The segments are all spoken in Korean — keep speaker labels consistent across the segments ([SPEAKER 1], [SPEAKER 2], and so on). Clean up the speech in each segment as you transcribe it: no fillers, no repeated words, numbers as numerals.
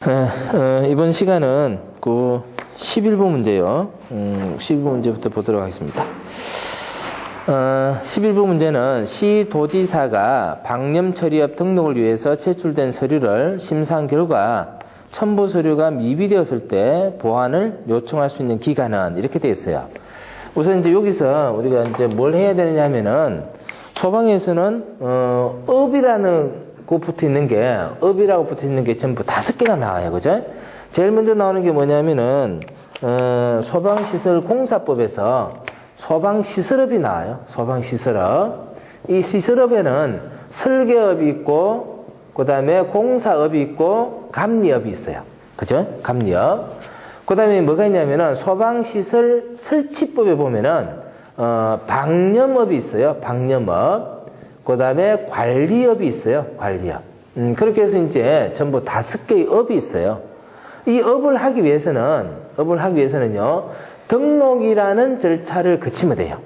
[SPEAKER 1] 이번 시간은 그 11부 문제요. 11부 문제부터 보도록 하겠습니다. 11부 문제는 시도지사가 방념 처리업 등록을 위해서 제출된 서류를 심사한 결과 첨부 서류가 미비되었을 때 보완을 요청할 수 있는 기간은 이렇게 되어 있어요. 우선 이제 여기서 우리가 이제 뭘 해야 되느냐 하면은 소방에서는 업이라는 업이라고 붙어 있는 게 전부 5개가 나와요. 그죠? 제일 먼저 나오는 게 뭐냐면은, 소방시설공사법에서 소방시설업이 나와요. 소방시설업. 이 시설업에는 설계업이 있고, 그 다음에 공사업이 있고, 감리업이 있어요. 그죠? 감리업. 그 다음에 뭐가 있냐면은, 소방시설 설치법에 보면은, 방념업이 있어요. 방념업. 그 다음에 관리업이 있어요. 관리업. 그렇게 해서 이제 전부 5개의 업이 있어요. 이 업을 하기 위해서는요, 등록이라는 절차를 거치면 돼요.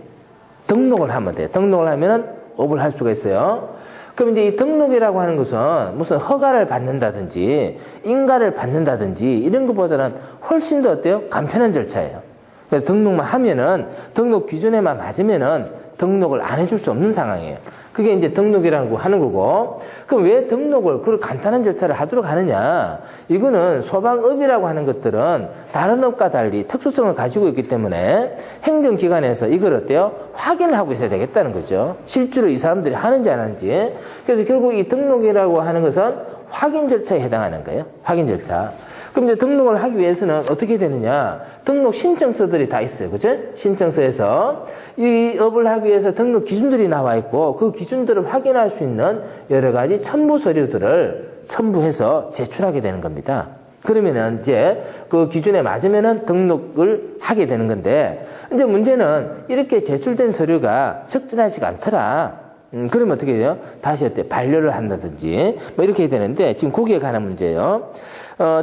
[SPEAKER 1] 등록을 하면 돼요. 등록을 하면은 업을 할 수가 있어요. 그럼 이제 이 등록이라고 하는 것은 무슨 허가를 받는다든지, 인가를 받는다든지, 이런 것보다는 훨씬 더 어때요? 간편한 절차예요. 그래서 등록만 하면은, 등록 기준에만 맞으면은 등록을 안 해줄 수 없는 상황이에요. 그게 이제 등록이라고 하는 거고, 그럼 왜 등록을, 그런 간단한 절차를 하도록 하느냐? 이거는 소방업이라고 하는 것들은 다른 업과 달리 특수성을 가지고 있기 때문에 행정기관에서 이걸 어때요? 확인을 하고 있어야 되겠다는 거죠. 실제로 이 사람들이 하는지 안 하는지. 그래서 결국 이 등록이라고 하는 것은 확인 절차에 해당하는 거예요. 확인 절차. 그럼 이제 등록을 하기 위해서는 어떻게 되느냐? 등록 신청서들이 다 있어요. 그죠? 신청서에서 이 업을 하기 위해서 등록 기준들이 나와 있고 그 기준들을 확인할 수 있는 여러 가지 첨부 서류들을 첨부해서 제출하게 되는 겁니다. 그러면은 이제 그 기준에 맞으면은 등록을 하게 되는 건데 이제 문제는 이렇게 제출된 서류가 적절하지가 않더라. 그러면 어떻게 돼요? 다시 어때? 반려를 한다든지, 뭐 이렇게 되는데, 지금 거기에 관한 문제예요.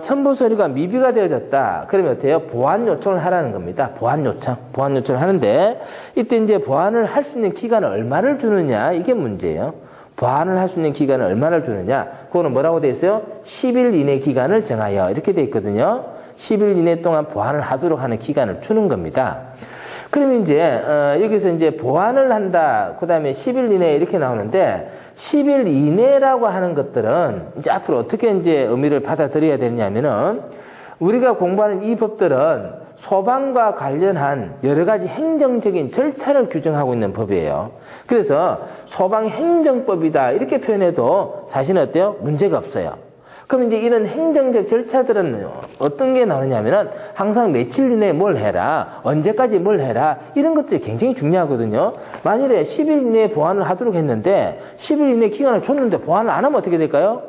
[SPEAKER 1] 첨부 서류가 미비가 되어졌다. 그러면 어때요? 보완 요청을 하라는 겁니다. 보완 요청을 하는데, 이때 이제 보완을 할 수 있는 기간을 얼마를 주느냐, 이게 문제예요. 보완을 할 수 있는 기간을 얼마를 주느냐, 그거는 뭐라고 돼 있어요? 10일 이내 기간을 정하여. 이렇게 돼 있거든요. 10일 이내 동안 보완을 하도록 하는 기간을 주는 겁니다. 그러면 이제, 여기서 이제 보완을 한다. 그 다음에 10일 이내 이렇게 나오는데, 10일 이내라고 하는 것들은 이제 앞으로 어떻게 이제 의미를 받아들여야 되냐면은, 우리가 공부하는 이 법들은 소방과 관련한 여러 가지 행정적인 절차를 규정하고 있는 법이에요. 그래서 소방행정법이다. 이렇게 표현해도 사실은 어때요? 문제가 없어요. 그럼 이제 이런 행정적 절차들은 어떤 게 나오냐면은 항상 며칠 이내에 뭘 해라, 언제까지 뭘 해라, 이런 것들이 굉장히 중요하거든요. 만일에 10일 이내에 보완을 하도록 했는데 10일 이내 기간을 줬는데 보완을 안 하면 어떻게 될까요?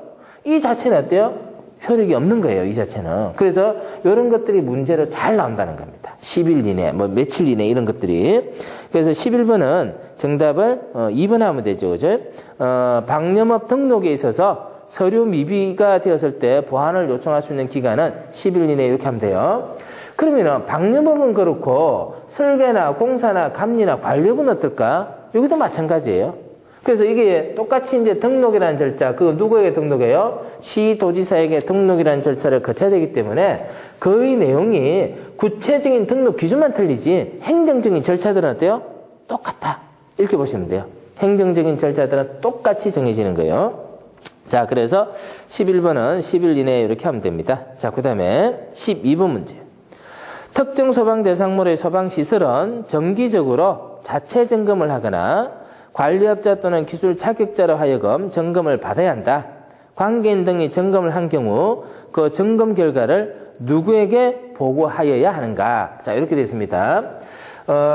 [SPEAKER 1] 이 자체는 어때요? 효력이 없는 거예요, 이 자체는. 그래서 이런 것들이 문제로 잘 나온다는 겁니다. 10일 이내, 뭐 며칠 이내 이런 것들이. 그래서 11번은 정답을 2번 하면 되죠, 그죠? 방념업 등록에 있어서 서류 미비가 되었을 때 보완을 요청할 수 있는 기간은 10일 이내 이렇게 하면 돼요. 그러면은 방념업은 그렇고 설계나 공사나 감리나 관리업은 어떨까? 여기도 마찬가지예요. 그래서 이게 똑같이 이제 등록이라는 절차, 그거 누구에게 등록해요? 시도지사에게 등록이라는 절차를 거쳐야 되기 때문에 거의 내용이 구체적인 등록 기준만 틀리지 행정적인 절차들은 어때요? 똑같다. 이렇게 보시면 돼요. 행정적인 절차들은 똑같이 정해지는 거예요. 자, 그래서 11번은 10일 이내에 이렇게 하면 됩니다. 자, 그 다음에 12번 문제. 특정 소방 대상물의 소방시설은 정기적으로 자체 점검을 하거나 관리업자 또는 기술 자격자로 하여금 점검을 받아야 한다. 관계인 등이 점검을 한 경우 그 점검 결과를 누구에게 보고하여야 하는가. 자, 이렇게 되어 있습니다.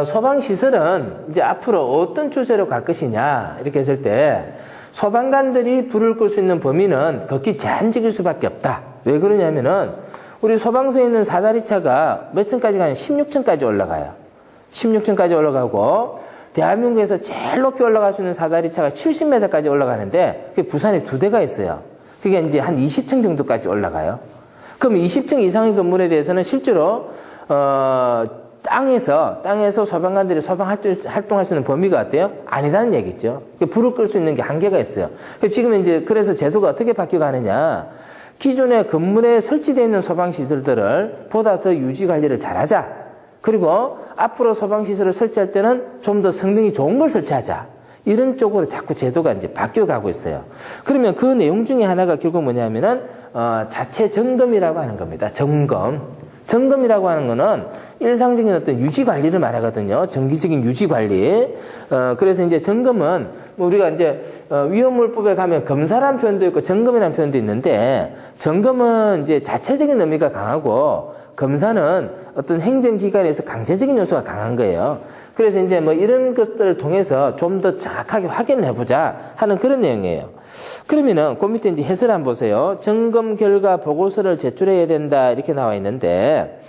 [SPEAKER 1] 소방시설은 이제 앞으로 어떤 추세로 갈 것이냐. 이렇게 했을 때 소방관들이 불을 끌 수 있는 범위는 극히 제한적일 수밖에 없다. 왜 그러냐면은 우리 소방서에 있는 사다리차가 몇 층까지 가냐? 16층까지 올라가요. 16층까지 올라가고 대한민국에서 제일 높이 올라갈 수 있는 사다리차가 70m까지 올라가는데 그게 부산에 2대가 있어요. 그게 이제 한 20층 정도까지 올라가요. 그럼 20층 이상의 건물에 대해서는 실제로 땅에서 소방관들이 소방 활동할 수 있는 범위가 어때요? 아니라는 얘기죠. 불을 끌 수 있는 게 한계가 있어요. 지금 이제 그래서 제도가 어떻게 바뀌어가느냐. 기존에 건물에 설치되어 있는 소방시설들을 보다 더 유지관리를 잘하자. 그리고 앞으로 소방시설을 설치할 때는 좀 더 성능이 좋은 걸 설치하자. 이런 쪽으로 자꾸 제도가 이제 바뀌어가고 있어요. 그러면 그 내용 중에 하나가 결국 뭐냐면은, 자체 점검이라고 하는 겁니다. 점검. 점검이라고 하는 거는 일상적인 어떤 유지 관리를 말하거든요. 정기적인 유지 관리. 그래서 이제 점검은 우리가 이제 위험물법에 가면 검사라는 표현도 있고 점검이라는 표현도 있는데 점검은 이제 자체적인 의미가 강하고 검사는 어떤 행정기관에서 강제적인 요소가 강한 거예요. 그래서 이제 뭐 이런 것들을 통해서 좀 더 정확하게 확인을 해보자 하는 그런 내용이에요. 그러면은 그 밑에 이제 해설 한번 보세요. 점검 결과 보고서를 제출해야 된다 이렇게 나와 있는데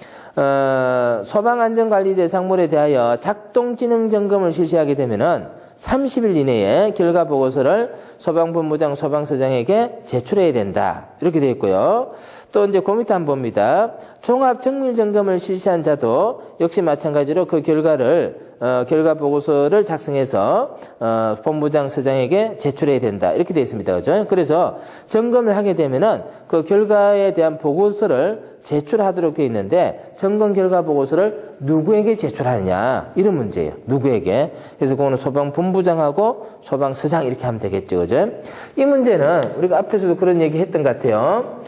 [SPEAKER 1] 소방안전관리 대상물에 대하여 작동기능 점검을 실시하게 되면은 30일 이내에 결과 보고서를 소방본부장, 소방서장에게 제출해야 된다. 이렇게 되어 있고요. 또 이제 그 밑에 한번 봅니다. 종합 정밀 점검을 실시한 자도 역시 마찬가지로 그 결과를 결과 보고서를 작성해서 본부장, 서장에게 제출해야 된다. 이렇게 되어 있습니다. 그죠? 그래서 점검을 하게 되면은 그 결과에 대한 보고서를 제출하도록 되어 있는데 점검 결과 보고서를 누구에게 제출하느냐 이런 문제예요. 누구에게. 그래서 그거는 소방본부장하고 소방서장 이렇게 하면 되겠죠. 그죠? 이 문제는 우리가 앞에서도 그런 얘기 했던 것 같아요.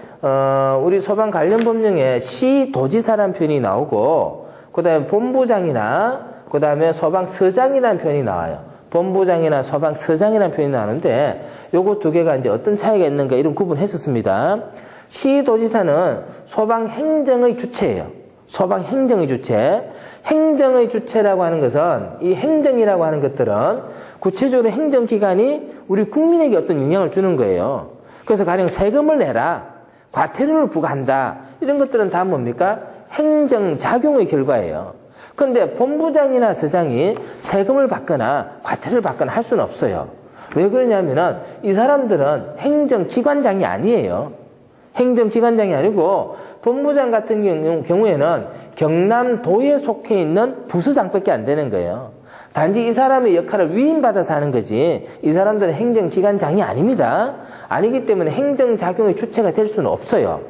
[SPEAKER 1] 우리 소방 관련 법령에 시도지사라는 표현이 나오고 그 다음에 본부장이나 그 다음에 소방서장이라는 표현이 나와요. 본부장이나 소방서장이라는 표현이 나오는데 요거 두 개가 이제 어떤 차이가 있는가 이런 구분을 했었습니다. 시도지사는 소방행정의 주체예요. 소방행정의 주체. 행정의 주체라고 하는 것은 이 행정이라고 하는 것들은 구체적으로 행정기관이 우리 국민에게 어떤 영향을 주는 거예요. 그래서 가령 세금을 내라, 과태료를 부과한다 이런 것들은 다 뭡니까? 행정작용의 결과예요. 그런데 본부장이나 서장이 세금을 받거나 과태료를 받거나 할 수는 없어요. 왜 그러냐면은 이 사람들은 행정기관장이 아니에요. 행정기관장이 아니고 본부장 같은 경우에는 경남도에 속해 있는 부서장밖에 안 되는 거예요. 단지 이 사람의 역할을 위임받아서 하는 거지 이 사람들은 행정기관장이 아닙니다. 아니기 때문에 행정작용의 주체가 될 수는 없어요.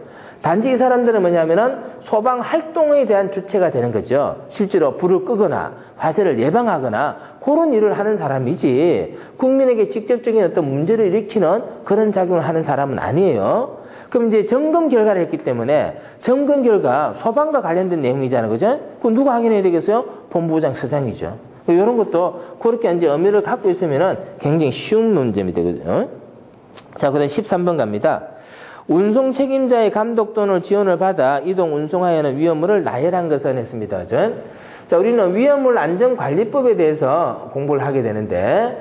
[SPEAKER 1] 단지 이 사람들은 뭐냐면은 소방활동에 대한 주체가 되는 거죠. 실제로 불을 끄거나 화재를 예방하거나 그런 일을 하는 사람이지 국민에게 직접적인 어떤 문제를 일으키는 그런 작용을 하는 사람은 아니에요. 그럼 이제 점검 결과를 했기 때문에 점검 결과 소방과 관련된 내용이잖아요. 그죠? 그럼 누가 확인해야 되겠어요? 본부장, 서장이죠. 이런 것도 그렇게 이제 의미를 갖고 있으면은 굉장히 쉬운 문제입니다. 그죠? 자, 그 다음 13번 갑니다. 운송 책임자의 감독 또는 지원을 받아 이동 운송하여는 위험물을 나열한 것은 했습니다. 그죠? 자, 우리는 위험물 안전관리법에 대해서 공부를 하게 되는데,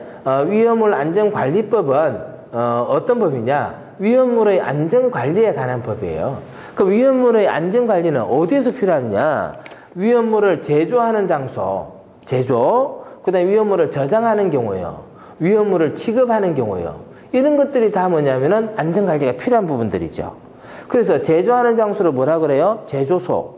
[SPEAKER 1] 위험물 안전관리법은, 어떤 법이냐? 위험물의 안전관리에 관한 법이에요. 그 위험물의 안전관리는 어디에서 필요하느냐? 위험물을 제조하는 장소, 제조, 그 다음에 위험물을 저장하는 경우요. 위험물을 취급하는 경우요. 이런 것들이 다 뭐냐면은 안전관리가 필요한 부분들이죠. 그래서 제조하는 장소를 뭐라 그래요? 제조소.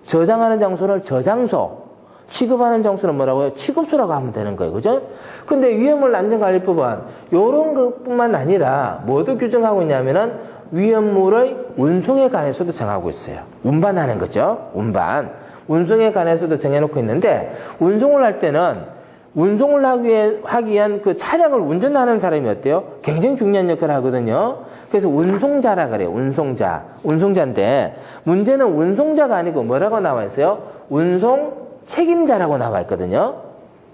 [SPEAKER 1] 저장하는 장소를 저장소. 취급하는 장소는 뭐라고요? 취급소라고 하면 되는 거예요. 그죠? 근데 위험물 안전관리법은 이런 것뿐만 아니라 뭐도 규정하고 있냐면은 위험물의 운송에 관해서도 정하고 있어요. 운반하는 거죠. 운반. 운송에 관해서도 정해놓고 있는데 운송을 할 때는 운송을 하기 위한 그 차량을 운전하는 사람이 어때요? 굉장히 중요한 역할을 하거든요. 그래서 운송자라 그래요. 운송자. 운송자인데 문제는 운송자가 아니고 뭐라고 나와 있어요? 운송 책임자라고 나와 있거든요.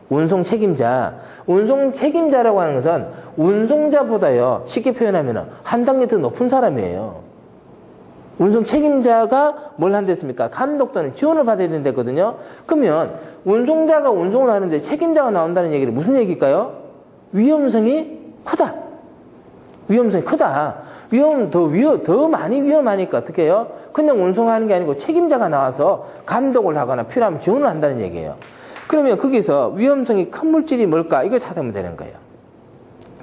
[SPEAKER 1] 운송 책임자. 운송 책임자라고 하는 것은 운송자보다요. 쉽게 표현하면 한 단계 더 높은 사람이에요. 운송 책임자가 뭘 한댔습니까? 감독 또는 지원을 받아야 된다거든요. 그러면 운송자가 운송을 하는데 책임자가 나온다는 얘기는 무슨 얘기일까요? 위험성이 크다. 위험성이 크다. 더 많이 위험하니까 어떻게 해요? 그냥 운송하는 게 아니고 책임자가 나와서 감독을 하거나 필요하면 지원을 한다는 얘기예요. 그러면 거기서 위험성이 큰 물질이 뭘까? 이걸 찾으면 되는 거예요.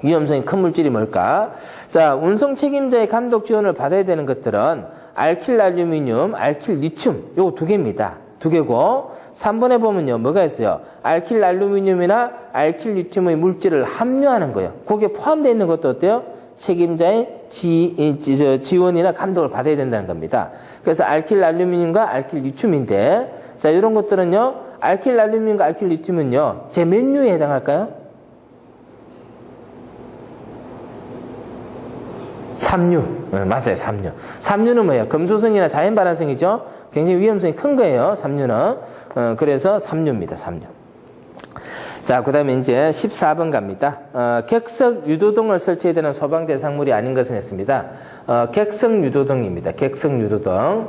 [SPEAKER 1] 위험성이 큰 물질이 뭘까? 자, 운송 책임자의 감독 지원을 받아야 되는 것들은 알킬 알루미늄, 알킬 리튬 요거 두 개입니다. 두 개고 3번에 보면요. 뭐가 있어요? 알킬 알루미늄이나 알킬 리튬의 물질을 함유하는 거예요. 거기에 포함되어 있는 것도 어때요? 책임자의 지원이나 감독을 받아야 된다는 겁니다. 그래서 알킬알루미늄과 알킬리튬인데, 자, 이런 것들은요, 알킬알루미늄과 알킬리튬은요, 제 몇 류에 해당할까요? 3류. 네, 맞아요, 3류. 3류는 뭐예요? 금소성이나 자연발화성이죠? 굉장히 위험성이 큰 거예요, 3류는. 그래서 3류입니다, 3류. 자, 그 다음에 이제 14번 갑니다. 객석 유도등을 설치해야 되는 소방 대상물이 아닌 것은 했습니다. 객석 유도등입니다. 객석 유도등.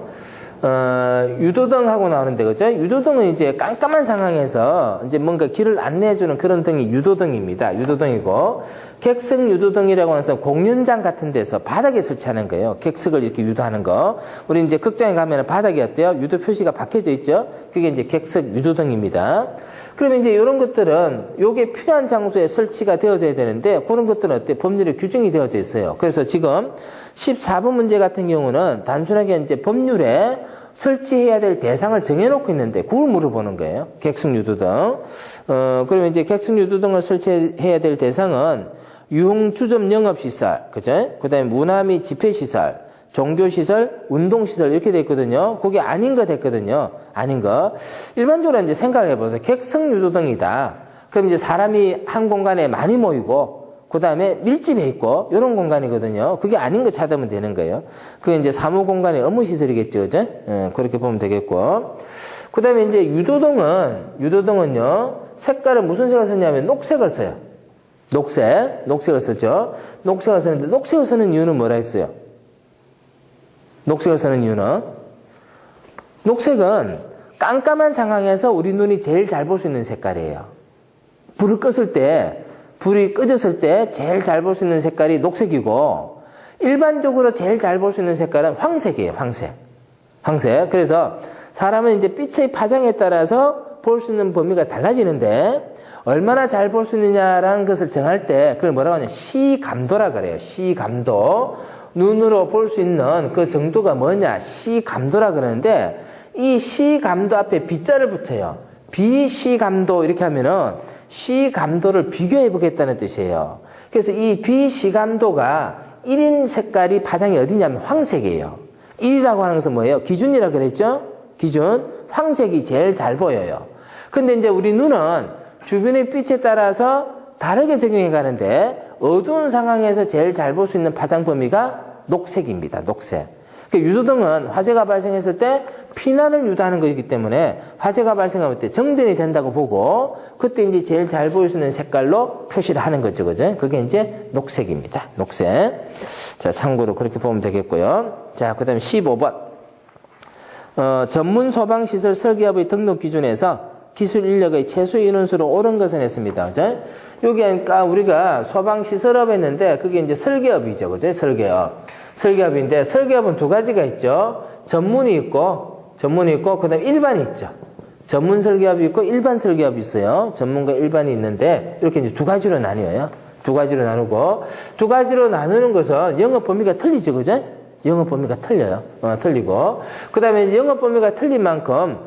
[SPEAKER 1] 유도등하고 나오는데, 그죠? 유도등은 이제 깜깜한 상황에서 이제 뭔가 길을 안내해주는 그런 등이 유도등입니다. 유도등이고, 객석 유도등이라고 해서 공연장 같은 데서 바닥에 설치하는 거예요. 객석을 이렇게 유도하는 거. 우리 이제 극장에 가면 바닥에 어때요? 유도 표시가 박혀져 있죠? 그게 이제 객석 유도등입니다. 그러면 이제 이런 것들은 요게 필요한 장소에 설치가 되어져야 되는데, 그런 것들은 어때? 법률에 규정이 되어져 있어요. 그래서 지금 14번 문제 같은 경우는 단순하게 이제 법률에 설치해야 될 대상을 정해놓고 있는데, 그걸 물어보는 거예요. 객석유도등. 그러면 이제 객석유도등을 설치해야 될 대상은 유흥주점 영업시설, 그죠? 그 다음에 문화 및 집회시설, 종교시설, 운동시설 이렇게 돼 있거든요. 그게 아닌 거 됐거든요. 아닌 거. 일반적으로 이제 생각을 해보세요. 객석유도등이다. 그럼 이제 사람이 한 공간에 많이 모이고, 그 다음에 밀집해 있고, 이런 공간이거든요. 그게 아닌 거 찾으면 되는 거예요. 그게 이제 사무공간의 업무시설이겠죠. 그죠? 그렇게 보면 되겠고. 그 다음에 이제 유도등은요, 색깔은 무슨 색을 썼냐면 녹색을 써요. 녹색을 썼죠. 녹색을 썼는데, 녹색을 쓰는 이유는 뭐라 했어요? 녹색을 쓰는 이유는? 녹색은 깜깜한 상황에서 우리 눈이 제일 잘 볼 수 있는 색깔이에요. 불이 꺼졌을 때 제일 잘 볼 수 있는 색깔이 녹색이고, 일반적으로 제일 잘 볼 수 있는 색깔은 황색이에요, 황색. 그래서 사람은 이제 빛의 파장에 따라서 볼 수 있는 범위가 달라지는데, 얼마나 잘 볼 수 있느냐라는 것을 정할 때, 그걸 뭐라고 하냐, 시감도라 그래요, 시감도. 눈으로 볼 수 있는 그 정도가 뭐냐, 시감도라 그러는데, 이 시감도 앞에 B자를 붙여요. 비시감도 이렇게 하면은 시감도를 비교해 보겠다는 뜻이에요. 그래서 이 비시감도가 1인 색깔이 파장이 어디냐면 황색이에요. 1이라고 하는 것은 뭐예요? 기준이라 그랬죠? 기준. 황색이 제일 잘 보여요. 근데 이제 우리 눈은 주변의 빛에 따라서 다르게 적용해 가는데, 어두운 상황에서 제일 잘 볼 수 있는 파장 범위가 녹색입니다. 녹색. 유도등은 화재가 발생했을 때 피난을 유도하는 것이기 때문에 화재가 발생할 때 정전이 된다고 보고, 그때 이제 제일 잘 보일 수 있는 색깔로 표시를 하는 거죠. 그죠? 그게 이제 녹색입니다. 녹색. 자, 참고로 그렇게 보면 되겠고요. 자, 그 다음에 15번. 전문 소방시설 설계업의 등록 기준에서 기술 인력의 최소 인원수로 옳은 것은 했습니다. 그죠? 여기 그러니까 우리가 소방시설업 했는데, 그게 이제 설계업이죠. 그죠? 설계업인데, 설계업은 두 가지가 있죠. 전문이 있고, 그 다음에 일반이 있죠. 전문 설계업이 있고, 일반 설계업이 있어요. 전문과 일반이 있는데, 이렇게 이제 두 가지로 나뉘어요. 두 가지로 나누고, 두 가지로 나누는 것은 영업 범위가 틀리죠. 그죠? 영업 범위가 틀려요. 틀리고. 그 다음에 영업 범위가 틀린 만큼,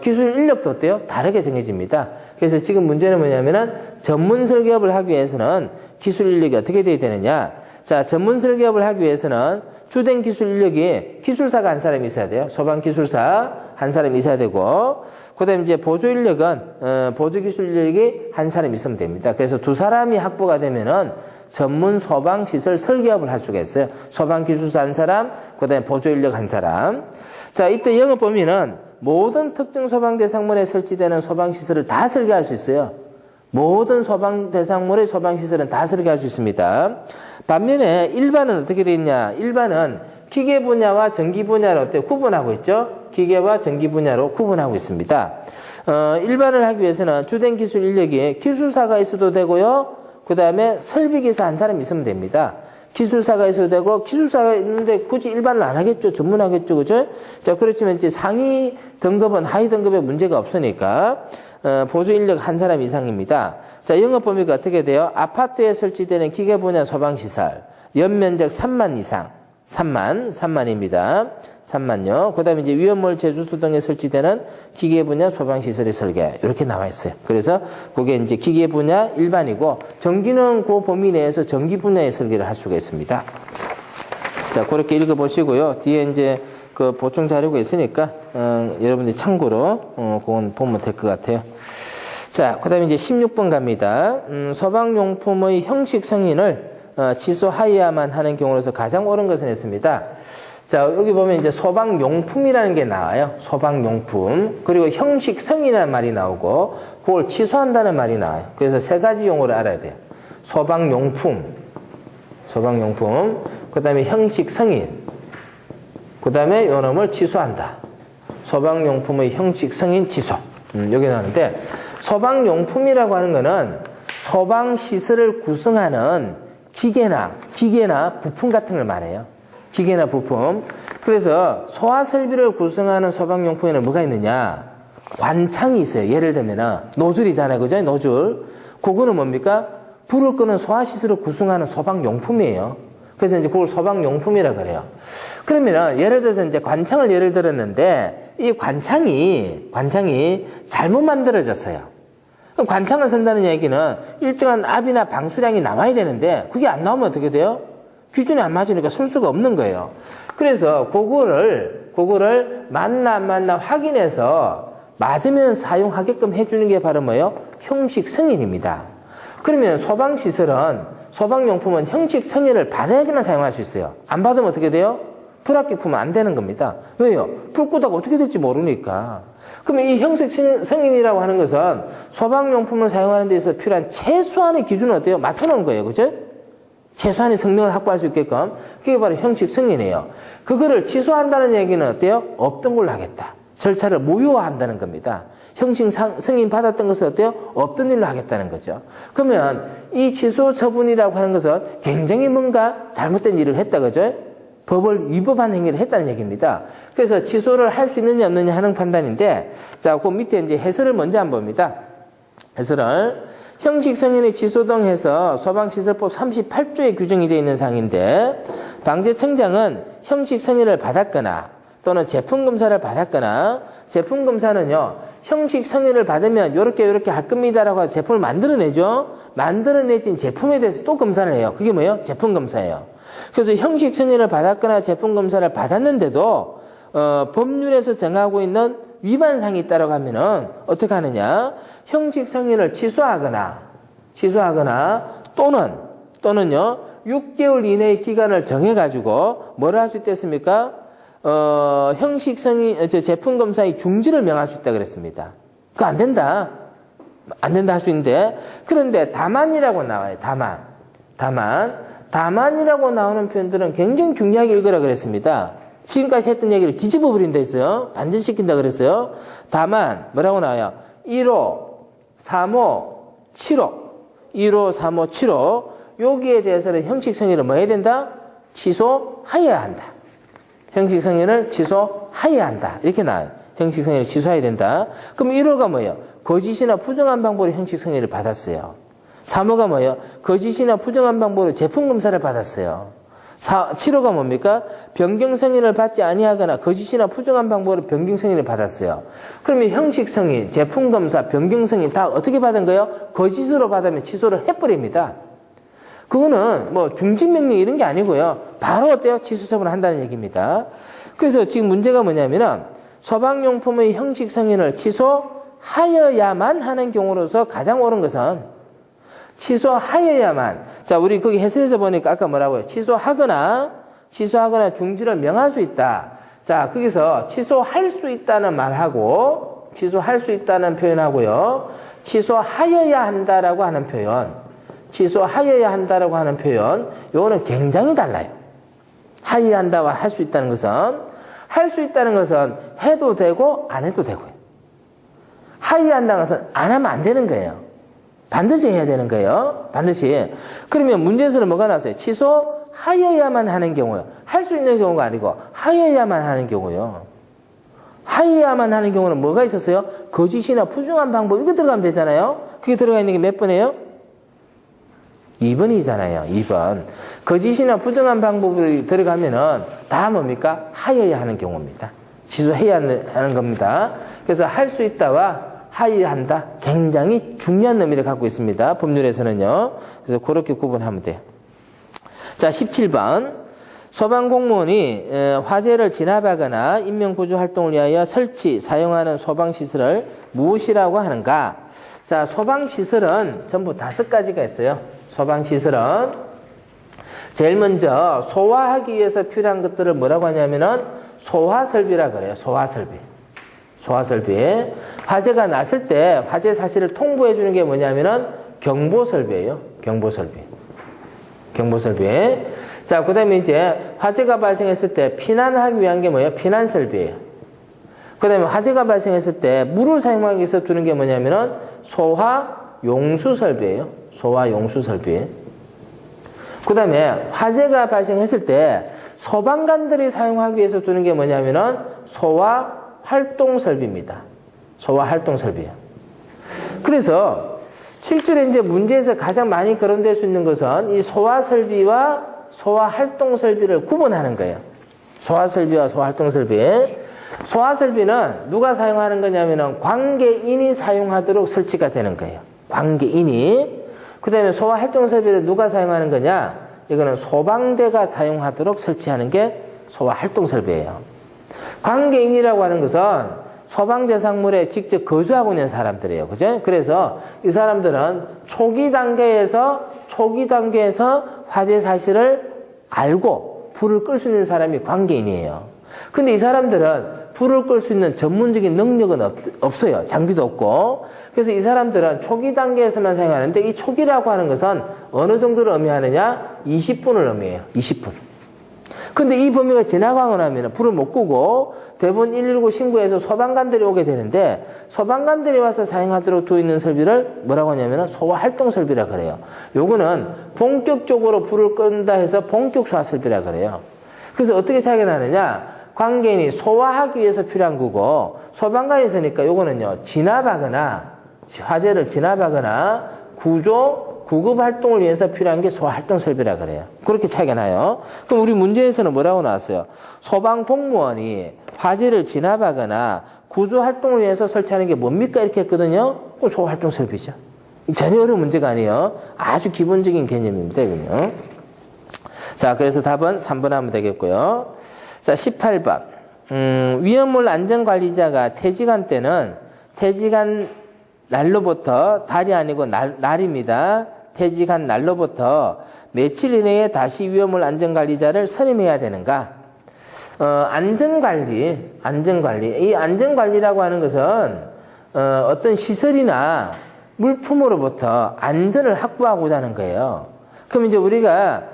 [SPEAKER 1] 기술 인력도 어때요? 다르게 정해집니다. 그래서 지금 문제는 뭐냐면은, 전문 설계업을 하기 위해서는 기술 인력이 어떻게 돼야 되느냐? 자, 전문 설계업을 하기 위해서는 주된 기술 인력이 기술사가 한 사람이 있어야 돼요. 소방 기술사 한 사람이 있어야 되고, 그 다음에 이제 보조 인력은, 보조 기술 인력이 한 사람이 있으면 됩니다. 그래서 두 사람이 확보가 되면은 전문 소방시설 설계업을 할 수가 있어요. 소방기술사 한 사람, 그 다음에 보조인력 한 사람. 자, 이때 영업 범위는 모든 특정 소방대상물에 설치되는 소방시설을 다 설계할 수 있어요. 모든 소방대상물의 소방시설은 다 설계할 수 있습니다. 반면에 일반은 어떻게 되어 있냐? 일반은 기계 분야와 전기 분야를 어때 구분하고 있죠? 기계와 전기 분야로 구분하고 있습니다. 일반을 하기 위해서는 주된 기술 인력이 기술사가 있어도 되고요. 그 다음에 설비기사 한 사람이 있으면 됩니다. 기술사가 있어도 되고, 기술사가 있는데 굳이 일반을 안 하겠죠. 전문하겠죠. 그죠? 자, 그렇지만 이제 상위 등급은 하위 등급에 문제가 없으니까, 보조 인력 한 사람 이상입니다. 자, 영업 범위가 어떻게 돼요? 아파트에 설치되는 기계 분야 소방시설, 연면적 3만 이상, 3만입니다. 3만여. 그 다음에 이제 위험물 제주소 등에 설치되는 기계 분야 소방시설의 설계. 이렇게 나와 있어요. 그래서 그게 이제 기계 분야 일반이고, 전기는 그 범위 내에서 전기 분야의 설계를 할 수가 있습니다. 자, 그렇게 읽어보시고요. 뒤에 이제 그 보충 자료가 있으니까, 여러분들이 참고로, 그건 보면 될 것 같아요. 자, 그 다음에 이제 16번 갑니다. 소방용품의 형식 승인을 취소하여야만 하는 경우로서 가장 옳은 것은 했습니다. 자, 여기 보면 이제 소방용품이라는 게 나와요. 소방용품. 그리고 형식 승인이라는 말이 나오고, 그걸 취소한다는 말이 나와요. 그래서 세 가지 용어를 알아야 돼요. 소방용품, 그 다음에 형식 승인, 그 다음에 요놈을 취소한다. 소방용품의 형식 승인 취소. 여기 나오는데, 소방용품이라고 하는 거는 소방시설을 구성하는 기계나 부품 같은 걸 말해요. 기계나 부품. 그래서 소화설비를 구성하는 소방용품에는 뭐가 있느냐? 관창이 있어요. 예를 들면 노즐이잖아요. 그죠? 노즐. 그거는 뭡니까? 불을 끄는 소화시설을 구성하는 소방용품이에요. 그래서 이제 그걸 소방용품이라고 그래요. 그러면 예를 들어서 이제 관창을 예를 들었는데 이 관창이 잘못 만들어졌어요. 그럼 관창을 쓴다는 얘기는 일정한 압이나 방수량이 나와야 되는데 그게 안 나오면 어떻게 돼요? 기준이 안 맞으니까 쓸 수가 없는 거예요. 그래서 그거를 맞나 안 맞나 확인해서 맞으면 사용하게끔 해주는 게 바로 뭐예요? 형식 승인입니다. 그러면 소방용품은 형식 승인을 받아야지만 사용할 수 있어요. 안 받으면 어떻게 돼요? 불합격 품은 안 되는 겁니다. 왜요? 불 끄다가 어떻게 될지 모르니까. 그러면 이 형식 승인이라고 하는 것은 소방용품을 사용하는 데 있어서 필요한 최소한의 기준은 어때요? 맞춰놓은 거예요. 그죠? 최소한의 성능을 확보할 수 있게끔. 그게 바로 형식 승인이에요. 그거를 취소한다는 얘기는 어때요? 없던 걸로 하겠다. 절차를 무효화한다는 겁니다. 형식 승인 받았던 것을 어때요? 없던 일로 하겠다는 거죠. 그러면 이 취소 처분이라고 하는 것은 굉장히 뭔가 잘못된 일을 했다. 그죠? 법을 위법한 행위를 했다는 얘기입니다. 그래서 취소를 할 수 있느냐 없느냐 하는 판단인데, 자, 그 밑에 이제 해설을 먼저 한번 봅니다. 해설을. 형식 승인의 취소 등 해서 소방시설법 38조에 규정이 되어 있는 사항인데, 방재청장은 형식 승인을 받았거나 또는 제품검사를 받았거나, 제품검사는요, 형식 승인을 받으면 요렇게 할 겁니다라고 제품을 만들어내죠. 만들어내진 제품에 대해서 또 검사를 해요. 그게 뭐예요? 제품검사예요. 그래서 형식 승인을 받았거나 제품검사를 받았는데도 법률에서 정하고 있는 위반사항이 있다고 하면은 어떻게 하느냐? 형식 승인을 취소하거나 또는요 6개월 이내의 기간을 정해가지고 뭐를 할 수 있겠습니까? 형식 승인 제품 검사의 중지를 명할 수 있다 그랬습니다. 그거 안 된다 할 수 있는데, 그런데 다만이라고 나와요. 다만이라고 나오는 표현들은 굉장히 중요하게 읽으라 그랬습니다. 지금까지 했던 얘기를 뒤집어 버린다 했어요. 반전시킨다 그랬어요. 다만 뭐라고 나와요? 1호, 3호, 7호 1호, 3호, 7호 여기에 대해서는 형식 승인을 뭐 해야 된다? 취소하여야 한다. 형식 승인을 취소하여야 한다. 이렇게 나와요. 형식 승인을 취소해야 된다. 그럼 1호가 뭐예요? 거짓이나 부정한 방법으로 형식 승인을 받았어요. 3호가 뭐예요? 거짓이나 부정한 방법으로 제품 검사를 받았어요. 7호가 뭡니까? 변경 승인을 받지 아니하거나 거짓이나 부정한 방법으로 변경 승인을 받았어요. 그러면 형식 승인, 제품 검사, 변경 승인 다 어떻게 받은 거예요? 거짓으로 받으면 취소를 해버립니다. 그거는 뭐 중지 명령 이런 게 아니고요. 바로 어때요? 취소 처분을 한다는 얘기입니다. 그래서 지금 문제가 뭐냐면은 소방용품의 형식 승인을 취소하여야만 하는 경우로서 가장 옳은 것은 취소하여야만. 자, 우리 거기 해설에서 보니까 아까 뭐라고요? 취소하거나 중지를 명할 수 있다. 자, 거기서 취소할 수 있다는 말하고, 취소할 수 있다는 표현하고요. 취소하여야 한다라고 하는 표현. 취소하여야 한다라고 하는 표현. 요거는 굉장히 달라요. 하여야 한다와 할 수 있다는 것은, 해도 되고, 안 해도 되고요. 하여야 한다는 것은 안 하면 안 되는 거예요. 반드시 해야 되는 거예요. 반드시. 그러면 문제에서는 뭐가 나왔어요? 취소하여야만 하는 경우요. 할 수 있는 경우가 아니고 하여야만 하는 경우요. 하여야만 하는 경우는 뭐가 있었어요? 거짓이나 부정한 방법. 이거 들어가면 되잖아요. 그게 들어가 있는 게 몇 번이에요? 2번이잖아요. 2번. 거짓이나 부정한 방법으로 들어가면은 다 뭡니까? 하여야 하는 경우입니다. 지수해야 하는 겁니다. 그래서 할 수 있다와 하여야 한다. 굉장히 중요한 의미를 갖고 있습니다. 법률에서는요. 그래서 그렇게 구분하면 돼요. 자, 17번. 소방공무원이 화재를 진압하거나 인명구조 활동을 위하여 설치, 사용하는 소방시설을 무엇이라고 하는가? 자, 소방시설은 전부 5가지가 있어요. 소방시설은 제일 먼저 소화하기 위해서 필요한 것들을 뭐라고 하냐면은 소화설비라 그래요. 소화설비. 화재가 났을 때 화재 사실을 통보해 주는 게 뭐냐면은 경보설비예요. 경보설비. 자, 그 다음에 이제 화재가 발생했을 때 피난하기 위한 게 뭐예요? 피난설비예요. 그 다음에 화재가 발생했을 때 물을 사용하기 위해서 두는 게 뭐냐면은 소화용수설비예요. 소화용수설비. 그 다음에 화재가 발생했을 때 소방관들이 사용하기 위해서 두는 게 뭐냐면은 소화활동설비입니다. 소화활동설비예요. 그래서 실제로 이제 문제에서 가장 많이 거론될 수 있는 것은 이 소화설비와 소화활동설비를 구분하는 거예요. 소화설비와 소화활동설비. 소화설비는 누가 사용하는 거냐면은 관계인이 사용하도록 설치가 되는 거예요. 관계인이. 그 다음에 소화활동설비를 누가 사용하는 거냐? 이거는 소방대가 사용하도록 설치하는 게 소화활동설비예요. 관계인이라고 하는 것은 소방대상물에 직접 거주하고 있는 사람들이에요. 그죠? 그래서 이 사람들은 초기 단계에서 화재 사실을 알고 불을 끌 수 있는 사람이 관계인이에요. 근데 이 사람들은 불을 끌 수 있는 전문적인 능력은 없어요. 장비도 없고. 그래서 이 사람들은 초기 단계에서만 사용하는데 이 초기라고 하는 것은 어느 정도를 의미하느냐? 20분을 의미해요. 20분. 근데 이 범위가 지나가고 나면 불을 못 끄고 대부분 119 신고해서 소방관들이 오게 되는데 소방관들이 와서 사용하도록 되어 있는 설비를 뭐라고 하냐면 소화활동 설비라 그래요. 요거는 본격적으로 불을 끈다 해서 본격 소화 설비라 그래요. 그래서 어떻게 차이가 나느냐? 관계인이 소화하기 위해서 필요한 거고 소방관이 있으니까 요거는요. 화재를 진압하거나 구급 활동을 위해서 필요한 게 소화활동 설비라 그래요. 그렇게 차이가 나요. 그럼 우리 문제에서는 뭐라고 나왔어요? 소방 공무원이 화재를 진압하거나 구조 활동을 위해서 설치하는 게 뭡니까? 이렇게 했거든요. 그럼 소화활동 설비죠. 전혀 어려운 문제가 아니에요. 아주 기본적인 개념입니다. 이건요. 자, 그래서 답은 3번 하면 되겠고요. 자, 18번. 위험물 안전관리자가 퇴직한 때는 퇴직한 날로부터 달이 아니고 날입니다. 퇴직한 날로부터 며칠 이내에 다시 위험물 안전관리자를 선임해야 되는가? 안전관리. 이 안전관리라고 하는 것은 어떤 시설이나 물품으로부터 안전을 확보하고자 하는 거예요. 그럼 이제 우리가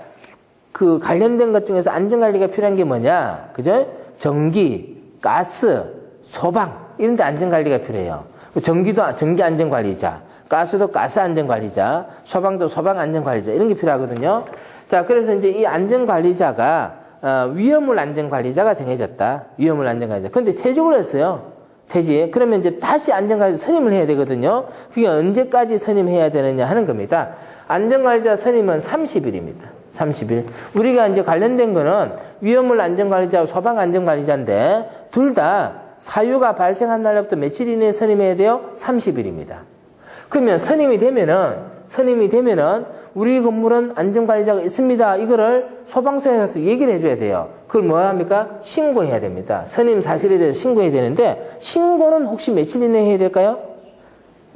[SPEAKER 1] 그 관련된 것 중에서 안전관리가 필요한 게 뭐냐? 그죠? 전기, 가스, 소방 이런 데 안전관리가 필요해요. 전기도 전기 안전관리자, 가스도 가스 안전관리자, 소방도 소방 안전관리자 이런 게 필요하거든요. 자, 그래서 이제 이 안전관리자가 위험물 안전관리자가 정해졌다. 위험물 안전관리자. 근데 퇴직을 했어요. 퇴직. 그러면 이제 다시 안전관리자 선임을 해야 되거든요. 그게 언제까지 선임해야 되느냐 하는 겁니다. 안전관리자 선임은 30일입니다. 30일. 우리가 이제 관련된 거는 위험물 안전관리자와 소방 안전관리자인데 둘 다 사유가 발생한 날부터 며칠 이내에 선임해야 돼요? 30일입니다. 그러면 선임이 되면은 우리 건물은 안전관리자가 있습니다. 이거를 소방서에 가서 얘기를 해줘야 돼요. 그걸 뭐 합니까? 신고해야 됩니다. 선임 사실에 대해서 신고해야 되는데 신고는 혹시 며칠 이내에 해야 될까요?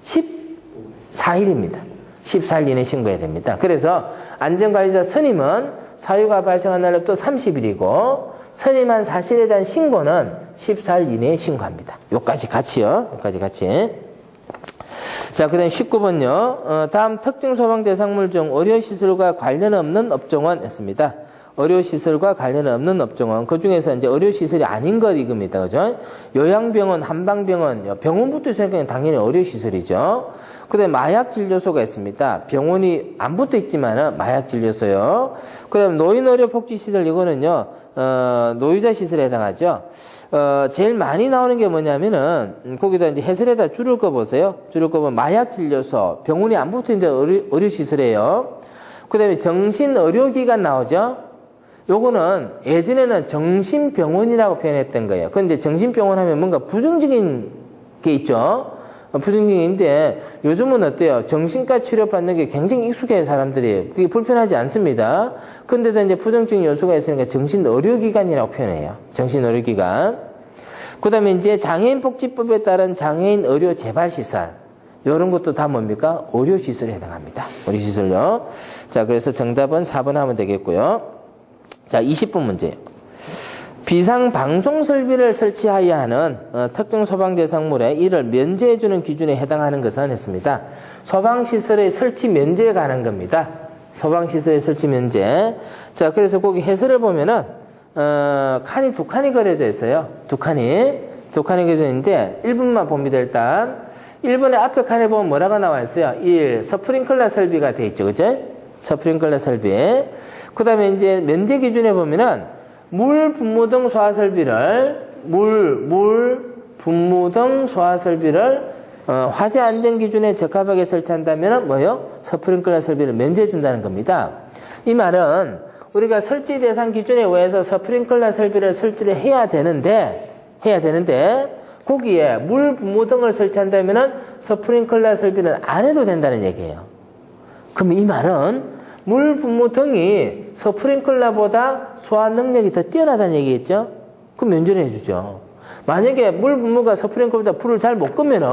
[SPEAKER 1] 14일입니다. 14일 이내에 신고해야 됩니다. 그래서 안전관리자 선임은 사유가 발생한 날부터 30일이고 선임한 사실에 대한 신고는 14일 이내에 신고합니다. 요까지 같이요. 요까지 같이. 자, 그 다음 19번요. 다음 특정 소방 대상물 중 의료시설과 관련 없는 업종은 했습니다. 의료시설과 관련 없는 업종은 그 중에서 이제 의료시설이 아닌 것 이겁니다. 그죠? 요양병원, 한방병원, 병원부터 생각하면 당연히 의료시설이죠. 그 다음에 마약진료소가 있습니다. 병원이 안 붙어 있지만은 마약진료소요. 그 다음에 노인의료복지시설 이거는요, 노유자 시설에 해당하죠. 제일 많이 나오는 게 뭐냐면은, 거기다 이제 해설에다 줄을 거 보세요. 줄을 거 보면 마약진료소, 병원이 안 붙어 있는데 의료시설이에요. 그 다음에 정신의료기관 나오죠? 요거는 예전에는 정신병원이라고 표현했던 거예요. 그런데 정신병원 하면 뭔가 부정적인 게 있죠? 부정적인데 요즘은 어때요? 정신과 치료받는 게 굉장히 익숙해요, 사람들이. 그게 불편하지 않습니다. 근데도 이제 부정적인 요소가 있으니까 정신의료기관이라고 표현해요. 정신의료기관. 그 다음에 이제 장애인복지법에 따른 장애인 의료 재발시설. 이런 것도 다 뭡니까? 의료시설에 해당합니다. 의료시설요. 자, 그래서 정답은 4번 하면 되겠고요. 자, 20분 문제예요. 비상방송설비를 설치하여야 하는 특정 소방대상물에 이를 면제해주는 기준에 해당하는 것은 했습니다. 소방시설의 설치 면제에 관한 겁니다. 소방시설의 설치 면제. 자, 그래서 거기 해설을 보면은 칸이 두 칸이 그려져 있어요. 두 칸이 그려져 있는데 1번만 봅니다. 일단 1번의 앞에 칸에 보면 뭐라고 나와 있어요? 1. 스프링클러 설비가 돼 있죠. 그죠? 스프링클러 설비. 그 다음에 이제 면제 기준에 보면은 물, 분무 등 소화 설비를 화재 안전 기준에 적합하게 설치한다면 뭐요? 스프링클러 설비를 면제해 준다는 겁니다. 이 말은 우리가 설치 대상 기준에 의해서 스프링클러 설비를 설치를 해야 되는데 거기에 물, 분무 등을 설치한다면 스프링클러 설비는 안 해도 된다는 얘기예요. 그럼 이 말은 물, 분무 등이 스프링클러보다 소화 능력이 더 뛰어나다는 얘기겠죠? 그럼 면제를 해주죠. 만약에 물, 분무가 스프링클러보다 불을 잘 못 끄면은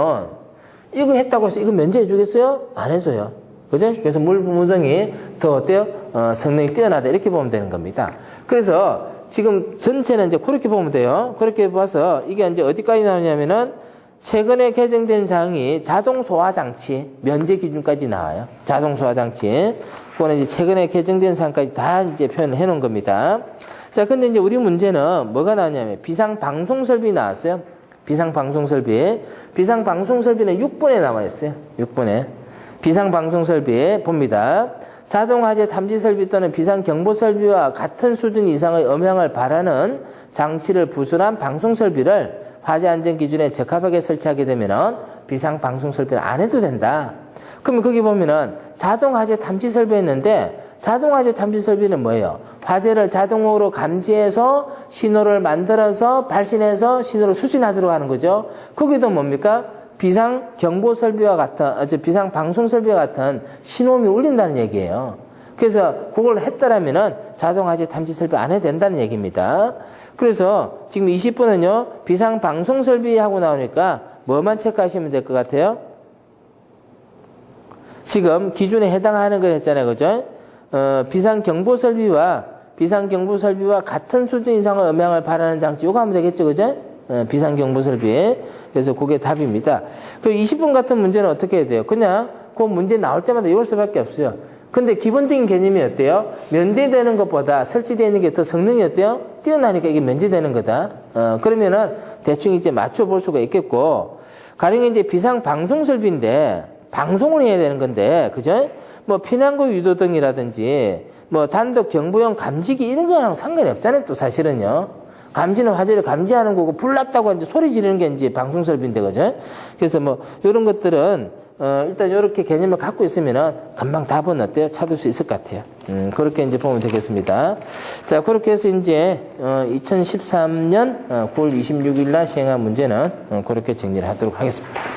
[SPEAKER 1] 이거 했다고 해서 이거 면제해 주겠어요? 안 해줘요. 그죠? 그래서 물, 분무 등이 더 어때요? 성능이 뛰어나다. 이렇게 보면 되는 겁니다. 그래서 지금 전체는 이제 그렇게 보면 돼요. 그렇게 봐서 이게 이제 어디까지 나오냐면은 최근에 개정된 사항이 자동 소화 장치 면제 기준까지 나와요. 자동 소화 장치. 그거는 이제 최근에 개정된 사항까지 다 이제 표현해 놓은 겁니다. 자, 근데 이제 우리 문제는 뭐가 나왔냐면 비상 방송 설비 나왔어요. 비상 방송 설비. 비상 방송 설비는 6번에 나와 있어요. 6번에. 비상 방송 설비 봅니다. 자동 화재 탐지 설비 또는 비상 경보 설비와 같은 수준 이상의 음향을 발하는 장치를 부수한 방송 설비를 화재 안전 기준에 적합하게 설치하게 되면은 비상 방송 설비는 안 해도 된다. 그러면 거기 보면은 자동 화재 탐지 설비였는데 자동 화재 탐지 설비는 뭐예요? 화재를 자동으로 감지해서 신호를 만들어서 발신해서 신호를 수신하도록 하는 거죠. 거기도 뭡니까? 비상 경보 설비와 같은, 비상 방송 설비와 같은 신호음이 울린다는 얘기예요. 그래서 그걸 했더라면은 자동 화재 탐지 설비 안 해도 된다는 얘기입니다. 그래서 지금 20분은요, 비상 방송 설비 하고 나오니까 뭐만 체크하시면 될 것 같아요? 지금 기준에 해당하는 거 했잖아요. 그죠? 비상 경보 설비와 같은 수준 이상의 음향을 발하는 장치, 요거 하면 되겠죠. 그죠? 비상 경보 설비. 그래서 그게 답입니다. 그 20분 같은 문제는 어떻게 해야 돼요? 그냥 그 문제 나올 때마다 이럴 수밖에 없어요. 근데 기본적인 개념이 어때요? 면제되는 것보다 설치되어 있는 게 더 성능이 어때요? 뛰어나니까 이게 면제되는 거다. 그러면은 대충 이제 맞춰볼 수가 있겠고, 가령 이제 비상 방송 설비인데, 방송을 해야 되는 건데, 그죠? 뭐 피난구 유도등이라든지, 뭐 단독 경보용 감지기 이런 거랑 상관이 없잖아요, 또 사실은요. 감지는 화재를 감지하는 거고, 불 났다고 이제 소리 지르는 게 이제 방송 설비인데, 그죠? 그래서 뭐, 이런 것들은, 일단 이렇게 개념을 갖고 있으면은 금방 답은 어때요? 찾을 수 있을 것 같아요. 그렇게 이제 보면 되겠습니다. 자, 그렇게 해서 이제, 2013년 9월 26일 날 시행한 문제는 그렇게 정리를 하도록 하겠습니다.